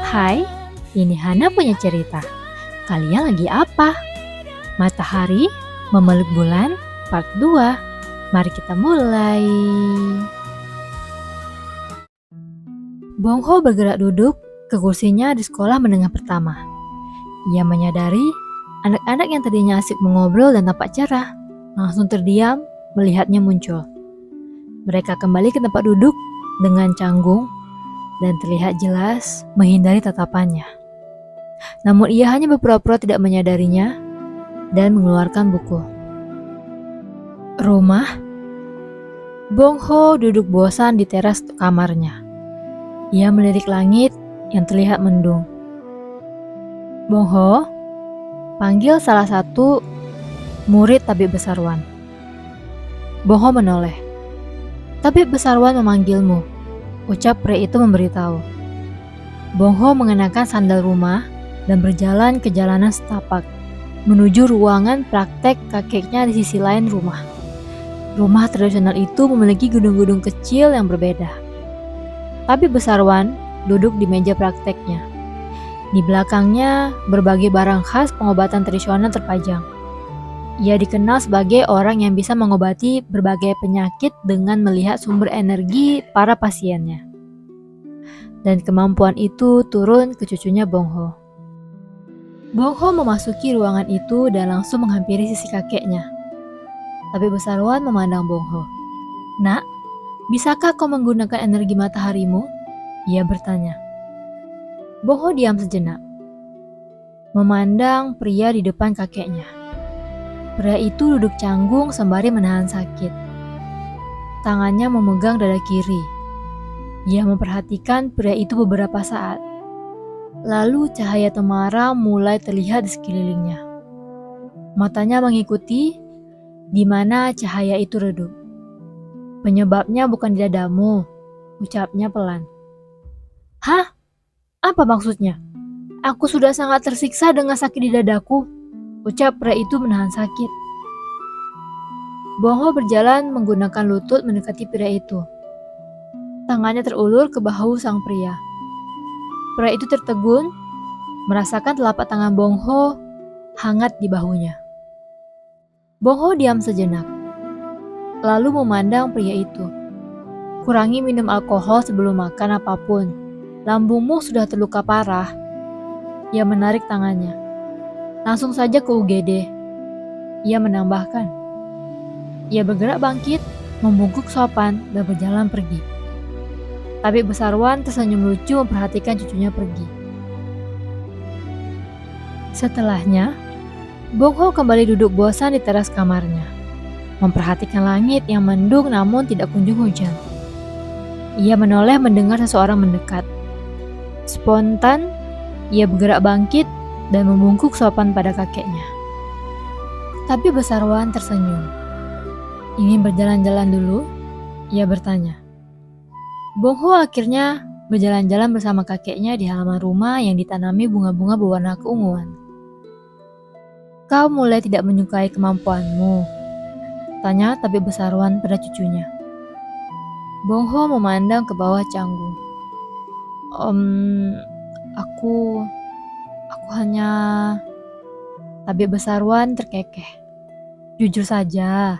Hai, ini Hana punya cerita. Kalian lagi apa? Matahari memeluk bulan part 2. Mari kita mulai. Bong Ho bergerak duduk ke kursinya di sekolah menengah pertama. Ia menyadari anak-anak yang tadinya asik mengobrol dan tampak cerah langsung terdiam melihatnya muncul. Mereka kembali ke tempat duduk dengan canggung dan terlihat jelas menghindari tatapannya. Namun ia hanya berpura-pura tidak menyadarinya dan mengeluarkan buku. Rumah? Bong Ho duduk bosan di teras kamarnya. Ia melirik langit yang terlihat mendung. Bong Ho, panggil salah satu murid tabib besarwan. Bong Ho menoleh. Tabib besarwan memanggilmu, ucap pria itu memberitahu. Bong Ho mengenakan sandal rumah dan berjalan ke jalanan setapak menuju ruangan praktek kakeknya di sisi lain rumah. Rumah tradisional itu memiliki gedung-gedung kecil yang berbeda. Tabib besarwan duduk di meja prakteknya. Di belakangnya berbagai barang khas pengobatan tradisional terpajang. Ia dikenal sebagai orang yang bisa mengobati berbagai penyakit dengan melihat sumber energi para pasiennya. Dan kemampuan itu turun ke cucunya Bong Ho. Bong Ho memasuki ruangan itu dan langsung menghampiri sisi kakeknya. Tabib besarwan memandang Bong Ho. Nak, bisakah kau menggunakan energi mataharimu? Ia bertanya. Bong Ho diam sejenak, memandang pria di depan kakeknya. Pria itu duduk canggung sembari menahan sakit. Tangannya memegang dada kiri. Ia memperhatikan pria itu beberapa saat. Lalu cahaya temaram mulai terlihat di sekelilingnya. Matanya mengikuti di mana cahaya itu redup. Penyebabnya bukan di dadamu, ucapnya pelan. Hah? Apa maksudnya? Aku sudah sangat tersiksa dengan sakit di dadaku, ucap pria itu menahan sakit. Bong Ho berjalan menggunakan lutut mendekati pria itu. Tangannya terulur ke bahu sang pria. Pria itu tertegun, merasakan telapak tangan Bong Ho hangat di bahunya. Bong Ho diam sejenak, lalu memandang pria itu. Kurangi minum alkohol sebelum makan apapun. Lambungmu sudah terluka parah. Ia menarik tangannya. Langsung saja ke UGD. Ia menambahkan. Ia bergerak bangkit, membungkuk sopan dan berjalan pergi. Tabib besarwan tersenyum lucu memperhatikan cucunya pergi. Setelahnya, Bong Ho kembali duduk bosan di teras kamarnya, memperhatikan langit yang mendung namun tidak kunjung hujan. Ia menoleh mendengar seseorang mendekat. Spontan, ia bergerak bangkit dan membungkuk sopan pada kakeknya. Tapi besarwan tersenyum. Ingin berjalan-jalan dulu? Ia bertanya. Bong Ho akhirnya berjalan-jalan bersama kakeknya di halaman rumah yang ditanami bunga-bunga berwarna keunguan. Kau mulai tidak menyukai kemampuanmu? Tanya tabib besarwan pada cucunya. Bong Ho memandang ke bawah canggung. Aku hanya... Tabib besarwan terkekeh. Jujur saja.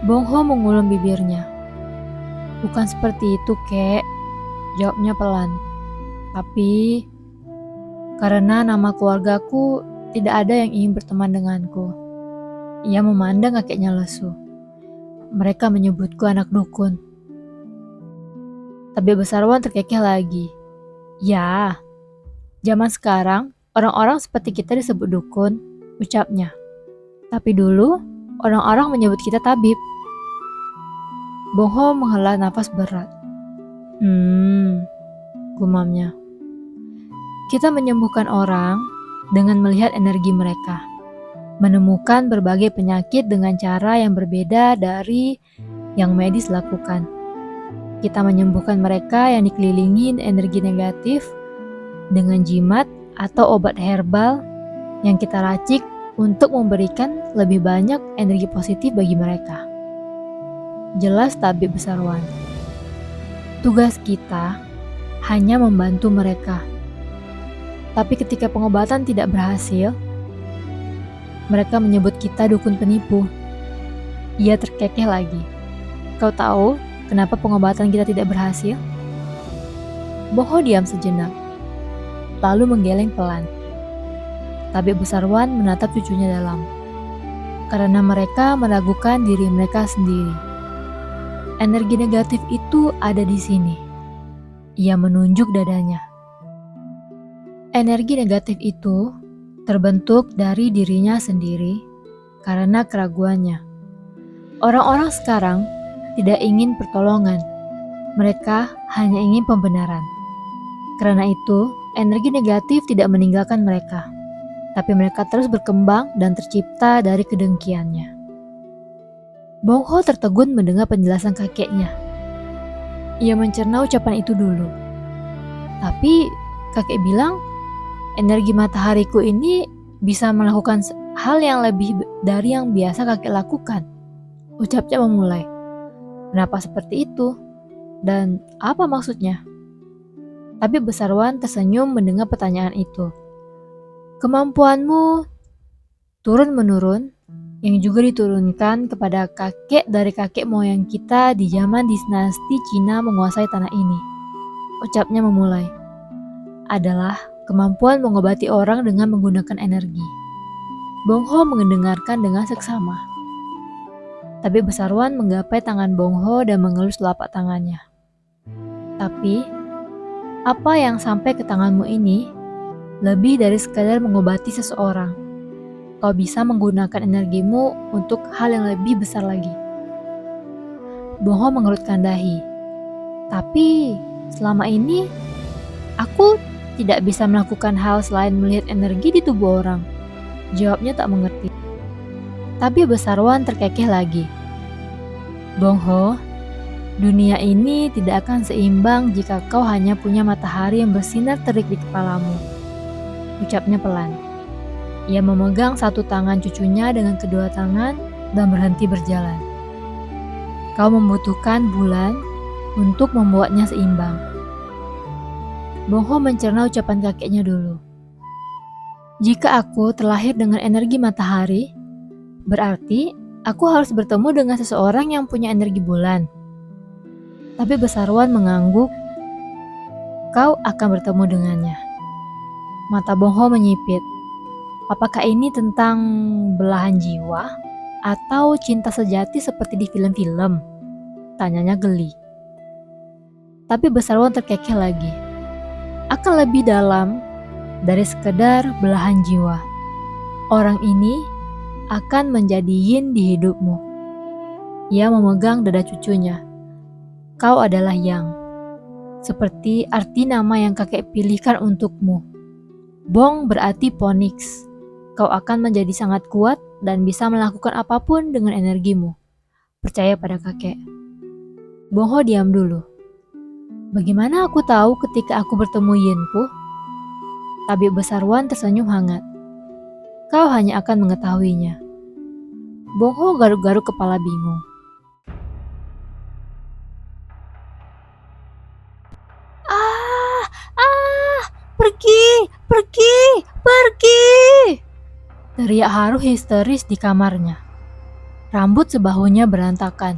Bong Ho mengulum bibirnya. Bukan seperti itu, kek. Jawabnya pelan. Tapi, karena nama keluargaku tidak ada yang ingin berteman denganku. Ia memandang kakeknya lesu. Mereka menyebutku anak dukun. Tabib besarwan terkekeh lagi. Ya, zaman sekarang orang-orang seperti kita disebut dukun, ucapnya. Tapi dulu orang-orang menyebut kita tabib. Bong Ho menghela nafas berat. Gumamnya. Kita menyembuhkan orang dengan melihat energi mereka, menemukan berbagai penyakit dengan cara yang berbeda dari yang medis lakukan. Kita menyembuhkan mereka yang dikelilingi energi negatif dengan jimat atau obat herbal yang kita racik untuk memberikan lebih banyak energi positif bagi mereka. Jelas tabib besarwan. Tugas kita hanya membantu mereka. Tapi ketika pengobatan tidak berhasil, mereka menyebut kita dukun penipu. Ia terkekeh lagi. Kau tahu kenapa pengobatan kita tidak berhasil? Bong Ho diam sejenak, lalu menggeleng pelan. Tabib Besarwan menatap cucunya dalam, karena mereka meragukan diri mereka sendiri. Energi negatif itu ada di sini. Ia menunjuk dadanya. Energi negatif itu terbentuk dari dirinya sendiri karena keraguannya. Orang-orang sekarang tidak ingin pertolongan. Mereka hanya ingin pembenaran. Karena itu, energi negatif tidak meninggalkan mereka, tapi mereka terus berkembang dan tercipta dari kedengkiannya. Bong Ho tertegun mendengar penjelasan kakeknya. Ia mencerna ucapan itu dulu. Tapi kakek bilang, energi matahariku ini bisa melakukan hal yang lebih dari yang biasa kakek lakukan. Ucapnya memulai. Kenapa seperti itu? Dan apa maksudnya? Tapi Besarwan tersenyum mendengar pertanyaan itu. Kemampuanmu turun-menurun yang juga diturunkan kepada kakek dari kakek moyang kita di zaman dinasti Cina menguasai tanah ini. Ucapnya memulai. Adalah kemampuan mengobati orang dengan menggunakan energi. Bong Ho mendengarkan dengan seksama. Tapi Besarwan menggapai tangan Bong Ho dan mengelus telapak tangannya. Tapi apa yang sampai ke tanganmu ini lebih dari sekadar mengobati seseorang. Kau bisa menggunakan energimu untuk hal yang lebih besar lagi. Bong Ho mengerutkan dahi. Tapi selama ini aku tidak bisa melakukan hal selain melihat energi di tubuh orang. Jawabnya tak mengerti. Tapi Besarwan terkekeh lagi. Bong Ho, dunia ini tidak akan seimbang jika kau hanya punya matahari yang bersinar terik di kepalamu. Ucapnya pelan. Ia memegang satu tangan cucunya dengan kedua tangan dan berhenti berjalan. Kau membutuhkan bulan untuk membuatnya seimbang. Bong Ho mencerna ucapan kakeknya dulu. Jika aku terlahir dengan energi matahari, berarti aku harus bertemu dengan seseorang yang punya energi bulan. Tapi Besarwan mengangguk. Kau akan bertemu dengannya. Mata Bong Ho menyipit. Apakah ini tentang belahan jiwa atau cinta sejati seperti di film-film? Tanyanya geli. Tapi Besarwan terkekeh lagi. Akan lebih dalam dari sekedar belahan jiwa. Orang ini akan menjadi yin di hidupmu. Ia memegang dada cucunya. Kau adalah yang, seperti arti nama yang kakek pilihkan untukmu. Bong berarti Phoenix. Kau akan menjadi sangat kuat dan bisa melakukan apapun dengan energimu. Percaya pada kakek. Bong Ho diam dulu. Bagaimana aku tahu ketika aku bertemu Yinku? Tabib Besarwan tersenyum hangat. Kau hanya akan mengetahuinya. Bong Ho garuk-garuk kepala bingung. Pergi! Teriak Haru histeris di kamarnya. Rambut sebahunya berantakan.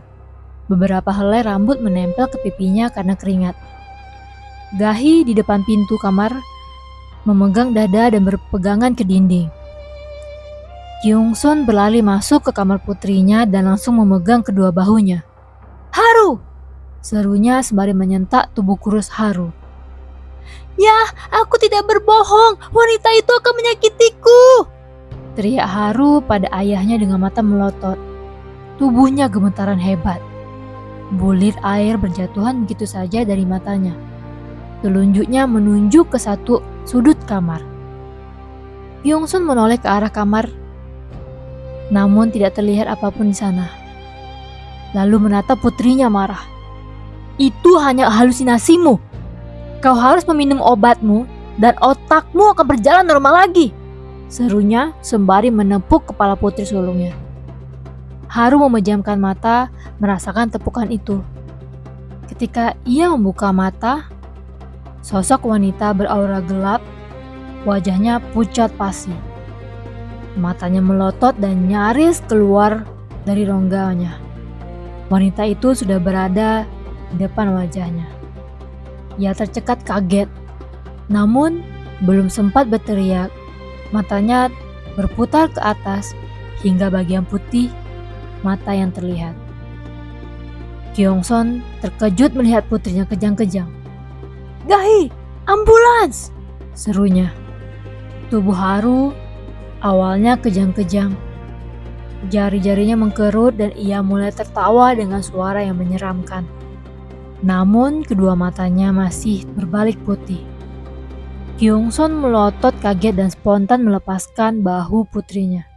Beberapa helai rambut menempel ke pipinya karena keringat. Gahi di depan pintu kamar memegang dada dan berpegangan ke dinding. Kyungsun berlari masuk ke kamar putrinya dan langsung memegang kedua bahunya. Haru! Serunya sembari menyentak tubuh kurus Haru. Ya, aku tidak berbohong. Wanita itu akan menyakitiku. Teriak Haru pada ayahnya dengan mata melotot. Tubuhnya gemetaran hebat. Bulir air berjatuhan begitu saja dari matanya. Telunjuknya menunjuk ke satu sudut kamar. Kyungsun menoleh ke arah kamar, namun tidak terlihat apapun di sana. Lalu menatap putrinya marah. Itu hanya halusinasimu. Kau harus meminum obatmu dan otakmu akan berjalan normal lagi. Serunya sembari menepuk kepala putri sulungnya. Haru memejamkan mata merasakan tepukan itu. Ketika ia membuka mata, Sosok wanita beraura gelap, wajahnya pucat pasi. Matanya melotot dan nyaris keluar dari rongganya. Wanita itu sudah berada di depan wajahnya. Ia tercekat kaget, namun belum sempat berteriak. Matanya berputar ke atas hingga bagian putih mata yang terlihat. Gyeongseon terkejut melihat putrinya kejang-kejang. "Gahi, ambulans!" serunya. Tubuh Haru awalnya kejang-kejang. Jari-jarinya mengkerut dan ia mulai tertawa dengan suara yang menyeramkan. Namun kedua matanya masih berbalik putih. Gyeongseon melotot kaget dan spontan melepaskan bahu putrinya.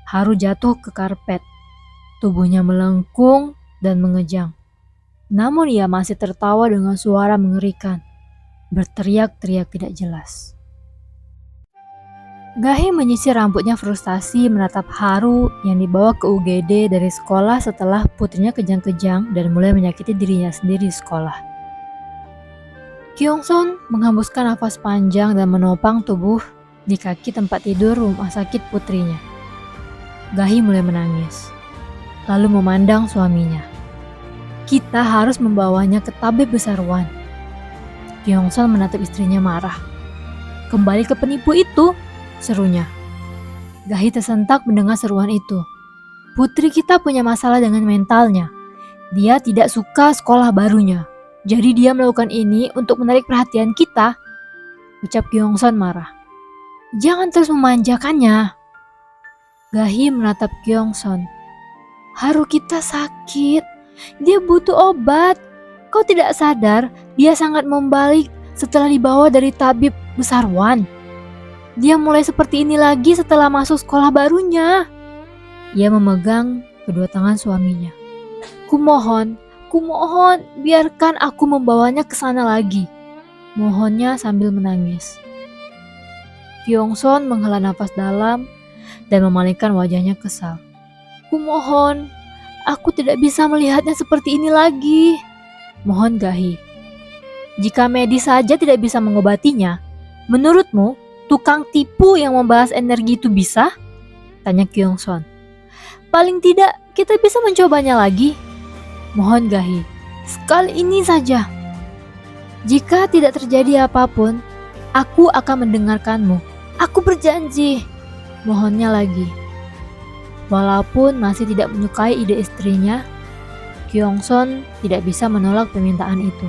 Haru jatuh ke karpet. Tubuhnya melengkung dan mengejang. Namun ia masih tertawa dengan suara mengerikan. Berteriak-teriak tidak jelas. Gahi menyisir rambutnya frustasi menatap Haru yang dibawa ke UGD dari sekolah setelah putrinya kejang-kejang dan mulai menyakiti dirinya sendiri di sekolah. Gyeongseon menghembuskan nafas panjang dan menopang tubuh di kaki tempat tidur rumah sakit putrinya. Gahi mulai menangis, lalu memandang suaminya. "Kita harus membawanya ke tabib besar Wan." Gyeongseon menatap istrinya marah. "Kembali ke penipu itu," serunya. Gahi tersentak mendengar seruan itu. "Putri kita punya masalah dengan mentalnya. Dia tidak suka sekolah barunya. Jadi dia melakukan ini untuk menarik perhatian kita," ucap Gyeongseon marah. "Jangan terus memanjakannya." Gahi menatap Gyeongseon. "Haru kita sakit. Dia butuh obat. Kau tidak sadar dia sangat membalik setelah dibawa dari tabib besar Wan. Dia mulai seperti ini lagi setelah masuk sekolah barunya." Ia memegang kedua tangan suaminya. Kumohon, biarkan aku membawanya ke sana lagi," mohonnya sambil menangis. Gyeongseon menghela nafas dalam dan memalingkan wajahnya kesal. Kumohon, aku tidak bisa melihatnya seperti ini lagi," mohon Gahi. "Jika medis saja tidak bisa mengobatinya, menurutmu tukang tipu yang membahas energi itu bisa?" tanya Gyeongseon. "Paling tidak kita bisa mencobanya lagi," mohon Gahi. "Sekali ini saja. Jika tidak terjadi apapun, aku akan mendengarkanmu. Aku berjanji," mohonnya lagi. Walaupun masih tidak menyukai ide istrinya, Gyeongseon tidak bisa menolak permintaan itu.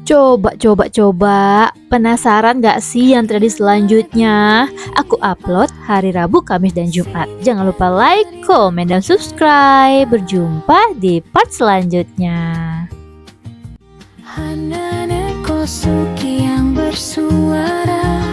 Coba. Penasaran gak sih yang terjadi selanjutnya? Aku upload hari Rabu, Kamis, dan Jumat. Jangan lupa like, komen, dan subscribe. Berjumpa di part selanjutnya. Hanane Kosuki yang bersuara.